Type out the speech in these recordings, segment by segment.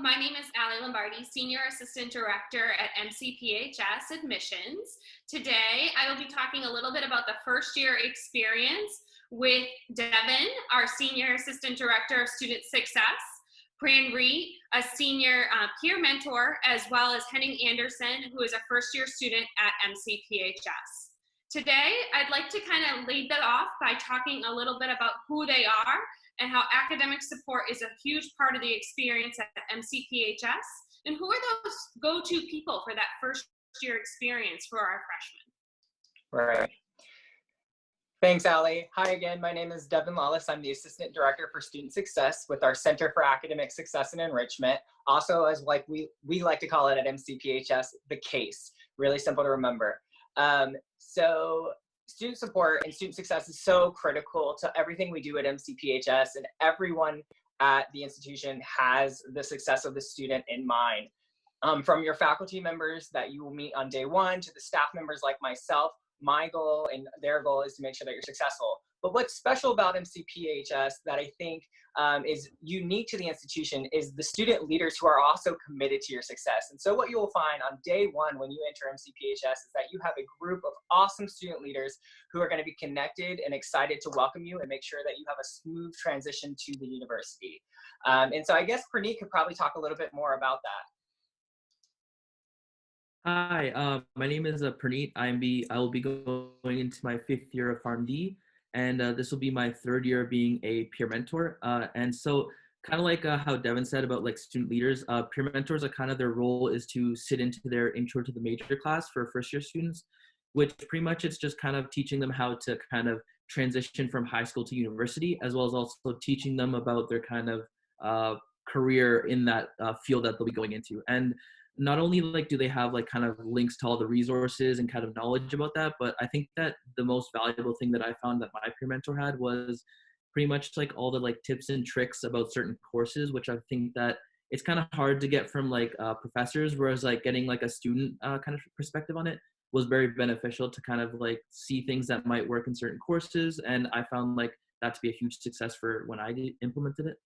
my name is Allie Lombardi, Senior Assistant Director at MCPHS Admissions. Today, I will be talking a little bit about the first year experience with Devin, our Senior Assistant Director of Student Success, Pran Reed, a Senior Peer Mentor, as well as Henning Anderson, who is a first year student at MCPHS. Today, I'd like to kind of lead that off by talking a little bit about who they are and how academic support is a huge part of the experience at MCPHS, and who are those go-to people for that first year experience for our freshmen. Right. Thanks, Allie. Hi again, my name is Devin Lawless. I'm the Assistant Director for Student Success with our Center for Academic Success and Enrichment. Also, as we like to call it at MCPHS, the CASE. Really simple to remember. So student support and student success is so critical to everything we do at MCPHS, and everyone at the institution has the success of the student in mind. From your faculty members that you will meet on day one to the staff members like myself, my goal and their goal is to make sure that you're successful. But what's special about MCPHS that I think is unique to the institution is the student leaders who are also committed to your success. And so what you will find on day one when you enter MCPHS is that you have a group of awesome student leaders who are going to be connected and excited to welcome you and make sure that you have a smooth transition to the university. And so I guess Praneet could probably talk a little bit more about that. Hi, my name is Praneet. I will be going into my 5th year of PharmD, and this will be my 3rd year being a peer mentor. And so kind of like how Devin said about like student leaders, peer mentors are kind of their role is to sit into their intro to the major class for first year students, which pretty much it's just kind of teaching them how to kind of transition from high school to university, as well as also teaching them about their kind of career in that field that they'll be going into. And not only like do they have like kind of links to all the resources and kind of knowledge about that, but I think that the most valuable thing that I found that my peer mentor had was pretty much like all the like tips and tricks about certain courses, which I think that it's kind of hard to get from like professors, whereas like getting like a student kind of perspective on it was very beneficial to kind of like see things that might work in certain courses. And I found like that to be a huge success for when I implemented it.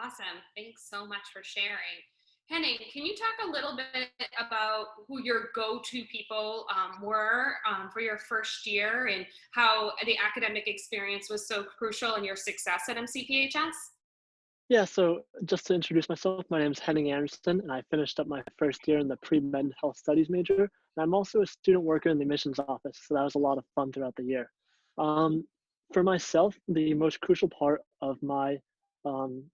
Awesome. Thanks so much for sharing. Henning, can you talk a little bit about who your go-to people were for your first year and how the academic experience was so crucial in your success at MCPHS? Yeah, so just to introduce myself, my name is Henning Anderson, and I finished up my first year in the pre-med health studies major. And I'm also a student worker in the admissions office, so that was a lot of fun throughout the year. For myself, the most crucial part of my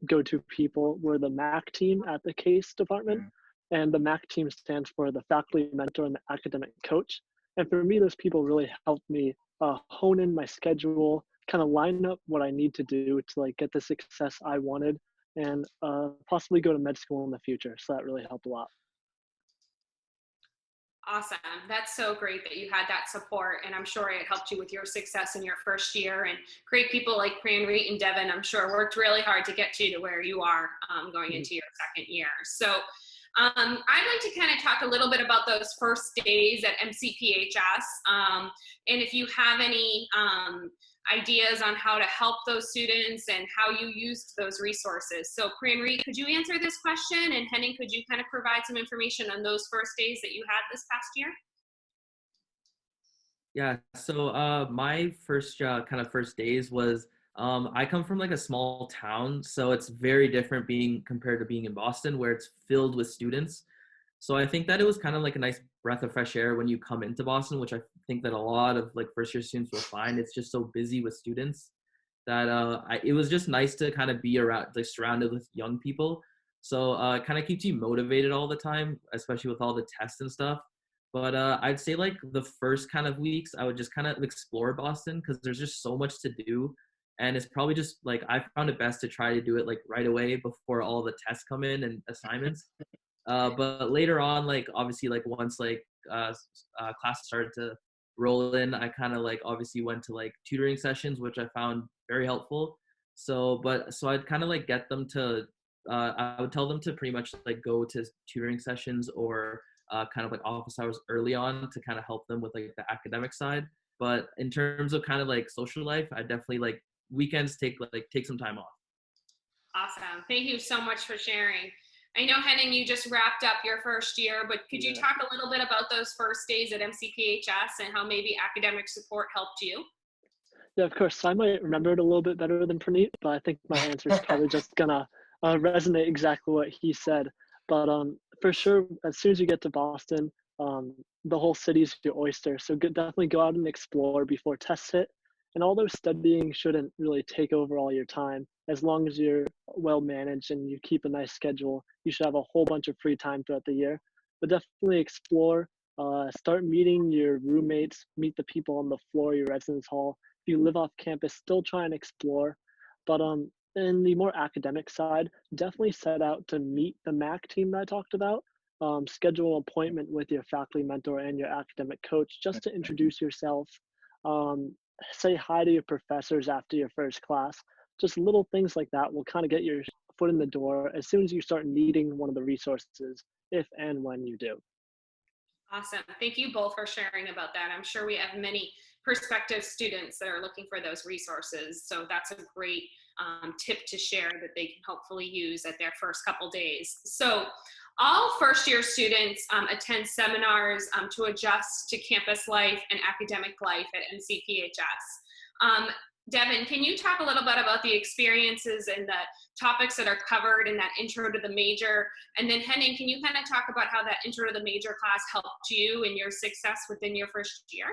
go-to people were the MAC team at the CASE department, and the MAC team stands for the faculty mentor and the academic coach. And for me, those people really helped me hone in my schedule, kind of line up what I need to do to like get the success I wanted and possibly go to med school in the future. So that really helped a lot. Awesome. That's so great that you had that support, and I'm sure it helped you with your success in your first year. And great people like Pran Reed and Devin, I'm sure, worked really hard to get you to where you are going into your 2nd year. So I'd like to kind of talk a little bit about those first days at MCPHS, and if you have any ideas on how to help those students and how you used those resources. So Pran Reed, could you answer this question? And Henning, could you kind of provide some information on those first days that you had this past year? Yeah, so my first first days was, I come from like a small town, so it's very different compared to being in Boston where it's filled with students. So I think that it was kind of like a nice breath of fresh air when you come into Boston, which I think that a lot of like first year students will find. It's just so busy with students that it was just nice to kind of be around, like surrounded with young people. So it kind of keeps you motivated all the time, especially with all the tests and stuff. But I'd say like the first kind of weeks, I would just kind of explore Boston because there's just so much to do. And it's probably just like, I found it best to try to do it like right away before all the tests come in and assignments. But later on, like obviously like once like classes started to roll in, I kind of like obviously went to like tutoring sessions, which I found very helpful. So I'd kind of like get them to, I would tell them to pretty much like go to tutoring sessions or kind of like office hours early on to kind of help them with like the academic side. But in terms of kind of like social life, I definitely like weekends take some time off. Awesome. Thank you so much for sharing. I know, Henning, you just wrapped up your first year, but could you talk a little bit about those first days at MCPHS and how maybe academic support helped you? Yeah, of course. So I might remember it a little bit better than Praneet, but I think my answer is probably just gonna resonate exactly what he said. But for sure, as soon as you get to Boston, the whole city's your oyster. So definitely go out and explore before tests hit. And although studying shouldn't really take over all your time, as long as you're well managed and you keep a nice schedule, you should have a whole bunch of free time throughout the year. But definitely explore, start meeting your roommates, meet the people on the floor of your residence hall. If you live off campus, still try and explore. But in the more academic side, definitely set out to meet the MAC team that I talked about. Schedule an appointment with your faculty mentor and your academic coach just to introduce yourself. Um, Say hi to your professors after your first class. Just little things like that will kind of get your foot in the door as soon as you start needing one of the resources, if and when you do. Awesome. Thank you both for sharing about that. I'm sure we have many prospective students that are looking for those resources. So that's a great tip to share that they can hopefully use at their first couple days. So all first year students attend seminars to adjust to campus life and academic life at MCPHS. Devin, can you talk a little bit about the experiences and the topics that are covered in that intro to the major? And then Henning, can you kind of talk about how that intro to the major class helped you in your success within your first year?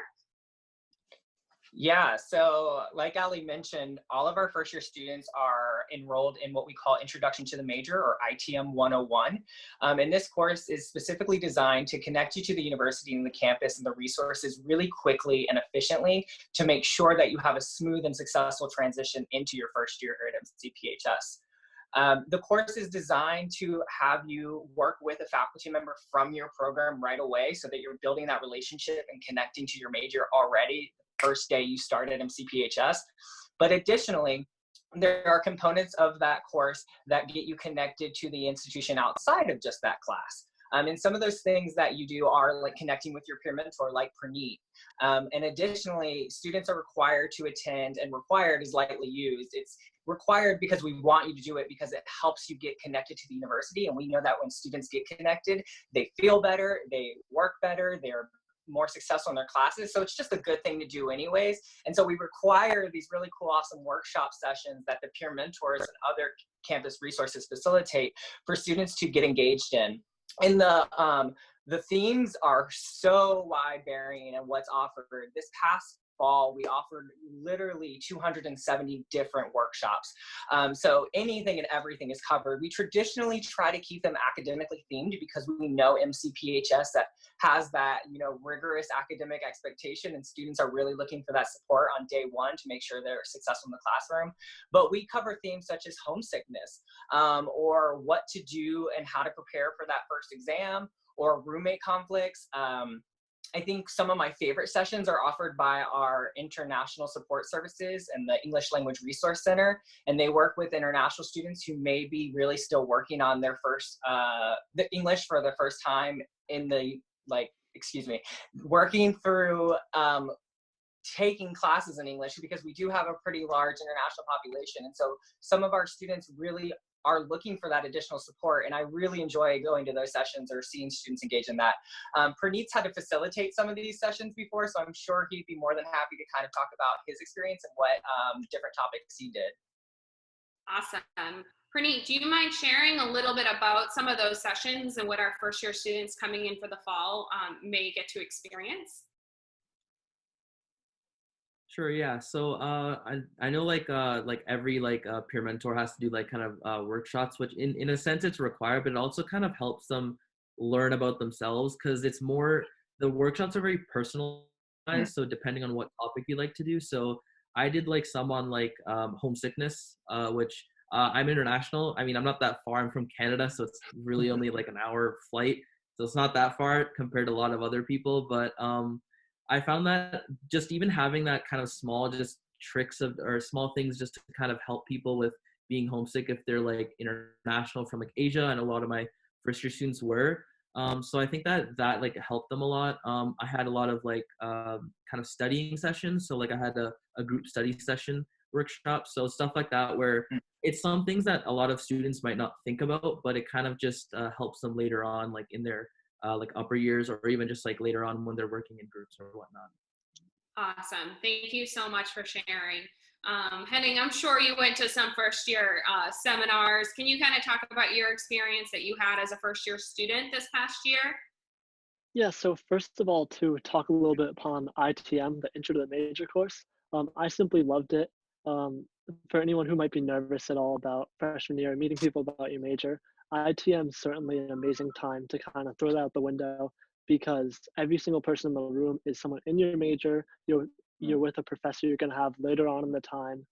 Yeah, so like Ali mentioned, all of our first year students are enrolled in what we call Introduction to the Major, or ITM 101. And this course is specifically designed to connect you to the university and the campus and the resources really quickly and efficiently to make sure that you have a smooth and successful transition into your first year here at MCPHS. The course is designed to have you work with a faculty member from your program right away so that you're building that relationship and connecting to your major already first day you start at MCPHS. But additionally, there are components of that course that get you connected to the institution outside of just that class. And some of those things that you do are like connecting with your peer mentor, like Praneet. And additionally, students are required to attend, and required is lightly used. It's required because we want you to do it because it helps you get connected to the university. And we know that when students get connected, they feel better, they work better, they're more successful in their classes. So it's just a good thing to do anyways. And so we require these really cool, awesome workshop sessions that the peer mentors and other campus resources facilitate for students to get engaged in. And the themes are so wide varying in what's offered. This past fall, we offered literally 270 different workshops. So anything and everything is covered. We traditionally try to keep them academically themed because we know MCPHS that has that, rigorous academic expectation, and students are really looking for that support on day one to make sure they're successful in the classroom. But we cover themes such as homesickness, or what to do and how to prepare for that first exam, or roommate conflicts. I think some of my favorite sessions are offered by our international support services and the English Language Resource Center. And they work with international students who may be really still working on their first, the English for the first time in the, working through taking classes in English, because we do have a pretty large international population. And so some of our students really are looking for that additional support. And I really enjoy going to those sessions or seeing students engage in that. Praneet's had to facilitate some of these sessions before, so I'm sure he'd be more than happy to kind of talk about his experience and what different topics he did. Awesome. Praneet, do you mind sharing a little bit about some of those sessions and what our first year students coming in for the fall may get to experience? Sure, yeah. So I know like every peer mentor has to do like kind of workshops, which in a sense it's required, but it also kind of helps them learn about themselves, because it's more, the workshops are very personalized. So depending on what topic you like to do. So I did like some on like homesickness, which I'm international. I mean, I'm not that far. I'm from Canada, so it's really only like an hour flight. So it's not that far compared to a lot of other people, but I found that just even having that kind of small just tricks or small things just to kind of help people with being homesick if they're like international from like Asia, and a lot of my first year students were. So I think that like helped them a lot. I had a lot of like kind of studying sessions. So like I had a group study session workshops. So stuff like that, where it's some things that a lot of students might not think about, but it kind of just helps them later on, like in their like upper years, or even just like later on when they're working in groups or whatnot. Awesome. Thank you so much for sharing. Henning, I'm sure you went to some first year seminars. Can you kind of talk about your experience that you had as a first year student this past year? Yeah, so first of all, to talk a little bit upon ITM, the Intro to the Major course, I simply loved it. For anyone who might be nervous at all about freshman year, meeting people about your major, ITM is certainly an amazing time to kind of throw that out the window because every single person in the room is someone in your major. You're with a professor you're going to have later on in the time.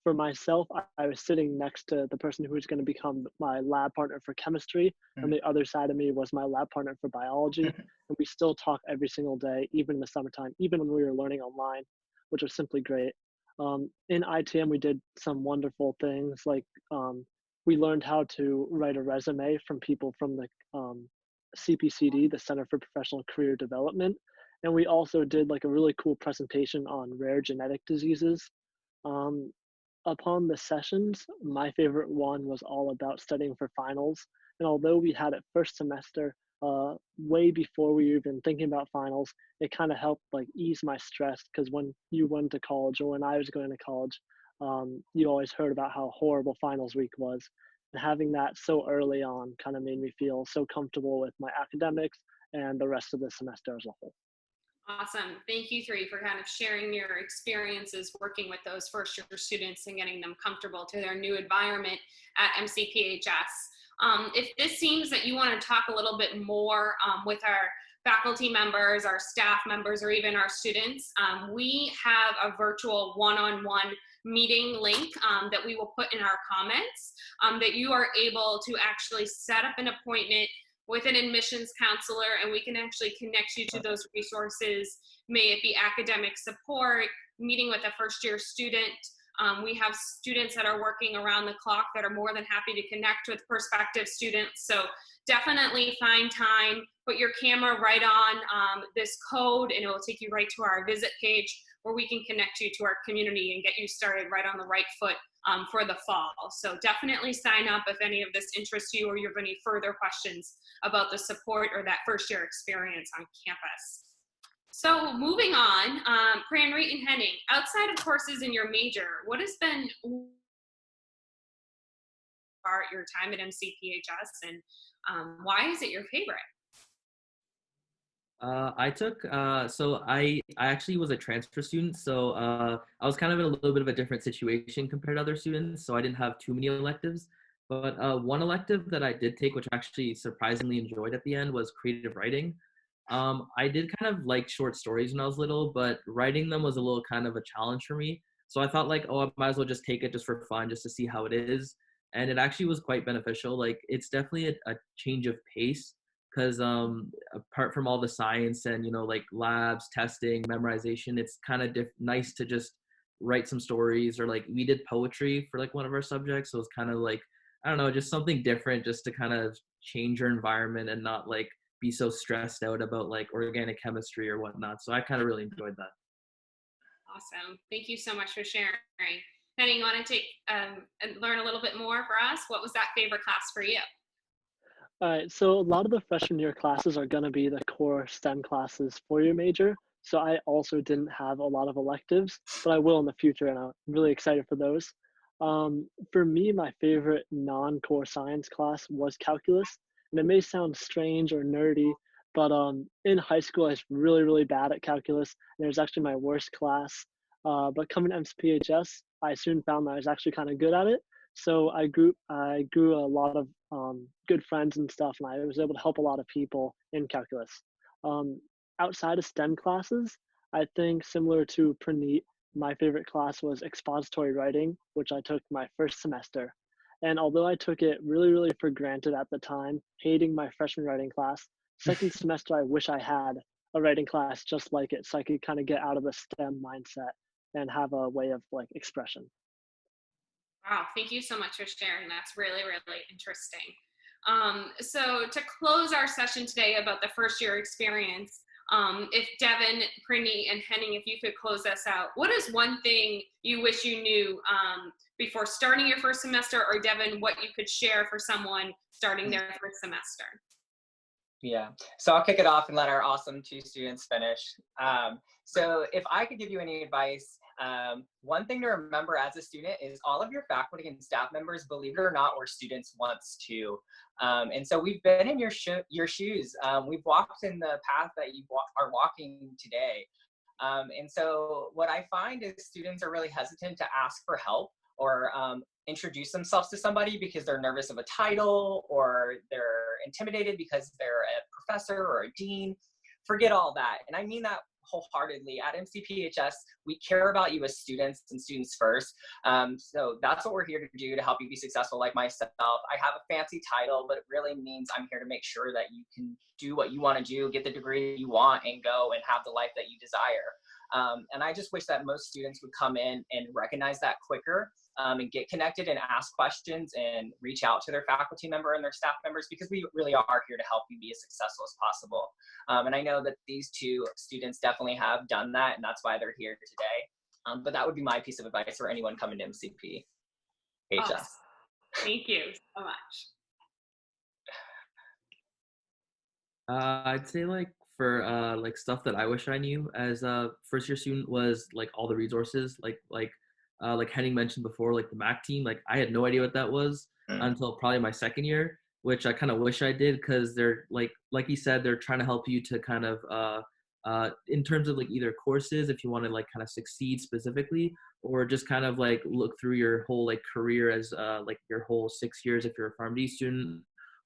For myself, I was sitting next to the person who was going to become my lab partner for chemistry, and the other side of me was my lab partner for biology. And we still talk every single day, even in the summertime, even when we were learning online, which was simply great. In ITM, we did some wonderful things like we learned how to write a resume from people from the CPCD, the Center for Professional Career Development. And we also did like a really cool presentation on rare genetic diseases. Um, Upon the sessions, my favorite one was all about studying for finals. And although we had it first semester, way before we were even thinking about finals, it kind of helped like ease my stress because when you went to college or when I was going to college, you always heard about how horrible finals week was. And having that so early on kind of made me feel so comfortable with my academics and the rest of the semester as a whole. Awesome. Thank you three for kind of sharing your experiences working with those first year students and getting them comfortable to their new environment at MCPHS. If this seems that you want to talk a little bit more with our faculty members, our staff members, or even our students, we have a virtual one-on-one meeting link that we will put in our comments that you are able to actually set up an appointment with an admissions counselor, and we can actually connect you to those resources. May it be academic support, meeting with a first year student. We have students that are working around the clock that are more than happy to connect with prospective students. So definitely find time, put your camera right on this code, and it will take you right to our visit page where we can connect you to our community and get you started right on the right foot for the fall. So definitely sign up if any of this interests you or you have any further questions about the support or that first year experience on campus. So moving on, Cranreed and Henning, outside of courses in your major, what has been your time at MCPHS and why is it your favorite? I took, so I actually was a transfer student, so I was kind of in a little bit of a different situation compared to other students, so I didn't have too many electives. But one elective that I did take, which I actually surprisingly enjoyed at the end, was creative writing. I did kind of like short stories when I was little, but writing them was a little kind of a challenge for me. So I thought like, oh, I might as well just take it just for fun, just to see how it is. And it actually was quite beneficial. Like it's definitely a change of pace because apart from all the science and, you know, like labs, testing, memorization, it's kind of nice to just write some stories, or like we did poetry for like one of our subjects. So it's kind of like, I don't know, just something different just to kind of change your environment and not like be so stressed out about like organic chemistry or whatnot. So I kind of really enjoyed that. Awesome. Thank you so much for sharing. Henning, you want to take and learn a little bit more for us? What was that favorite class for you? All right, so a lot of the freshman year classes are going to be the core STEM classes for your major. So I also didn't have a lot of electives, but I will in the future, and I'm really excited for those. For me, my favorite non-core science class was calculus, and it may sound strange or nerdy, but in high school I was really, really bad at calculus, and it was actually my worst class. But coming to MCPHS, I soon found that I was actually kind of good at it. So I grew a lot of good friends and stuff, and I was able to help a lot of people in calculus. Um, Outside of STEM classes, I think similar to Praneet, my favorite class was expository writing, which I took my first semester. And although I took it really, really for granted at the time, hating my freshman writing class, second semester I wish I had a writing class just like it so I could kind of get out of the STEM mindset and have a way of like expression. Wow, thank you so much for sharing. That's really, really interesting. So to close our session today about the first year experience, If Devin, Prinny, and Henning, if you could close us out, what is one thing you wish you knew before starting your first semester, or Devin, what you could share for someone starting their first semester? Yeah, so I'll kick it off and let our awesome 2 students finish. So if I could give you any advice, one thing to remember as a student is all of your faculty and staff members, believe it or not, were students once too. And so we've been in your shoes. We've walked in the path that you are walking today. And so what I find is students are really hesitant to ask for help or introduce themselves to somebody because they're nervous of a title, or they're intimidated because they're a professor or a dean. Forget all that. And I mean that wholeheartedly. At MCPHS, we care about you as students and students first. So that's what we're here to do to help you be successful like myself. I have a fancy title, but it really means I'm here to make sure that you can do what you want to do, get the degree you want, and go and have the life that you desire. And I just wish that most students would come in and recognize that quicker, and get connected and ask questions and reach out to their faculty member and their staff members, because we really are here to help you be as successful as possible. And I know that these 2 students definitely have done that, and that's why they're here today. But that would be my piece of advice for anyone coming to MCPHS. Awesome. Thank you so much. I'd say like for like stuff that I wish I knew as a first year student was like all the resources, like Henning mentioned before, like the MAC team. Like I had no idea what that was until probably my second year, which I kind of wish I did, because they're like he said, they're trying to help you to kind of in terms of like either courses, if you want to like kind of succeed specifically, or just kind of like look through your whole like career as like your whole 6 years if you're a PharmD student,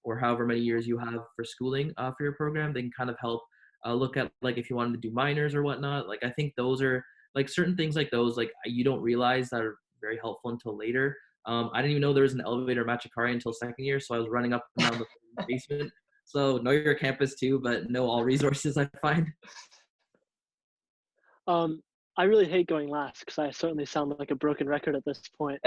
or however many years you have for schooling for your program. They can kind of help look at like if you wanted to do minors or whatnot. Like I think those are like certain things like those, like you don't realize that are very helpful until later. I didn't even know there was an elevator Machikari until second year, so I was running up and down the basement. So know your campus too, but know all resources, I find. I really hate going last because I certainly sound like a broken record at this point.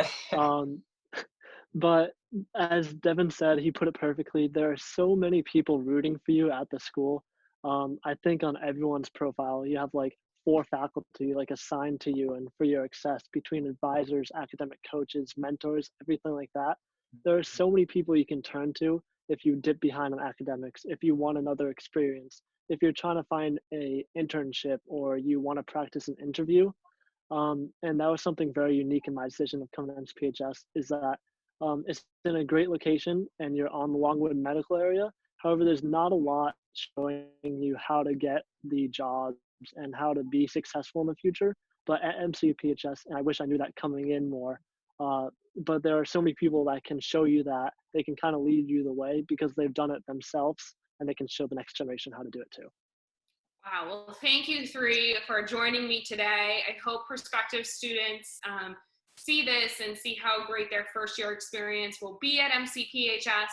But as Devin said, he put it perfectly. There are so many people rooting for you at the school. I think on everyone's profile, you have like 4 faculty like assigned to you and for your access, between advisors, academic coaches, mentors, everything like that. There are so many people you can turn to if you dip behind on academics, if you want another experience, if you're trying to find a internship, or you want to practice an interview. And that was something very unique in my decision of coming to MCPHS, is that it's in a great location and you're on the Longwood medical area. However, there's not a lot showing you how to get the jobs and how to be successful in the future. But at MCPHS, and I wish I knew that coming in more, but there are so many people that can show you that. They can kind of lead you the way because they've done it themselves, and they can show the next generation how to do it too. Wow, well, thank you 3 for joining me today. I hope prospective students see this and see how great their first year experience will be at MCPHS.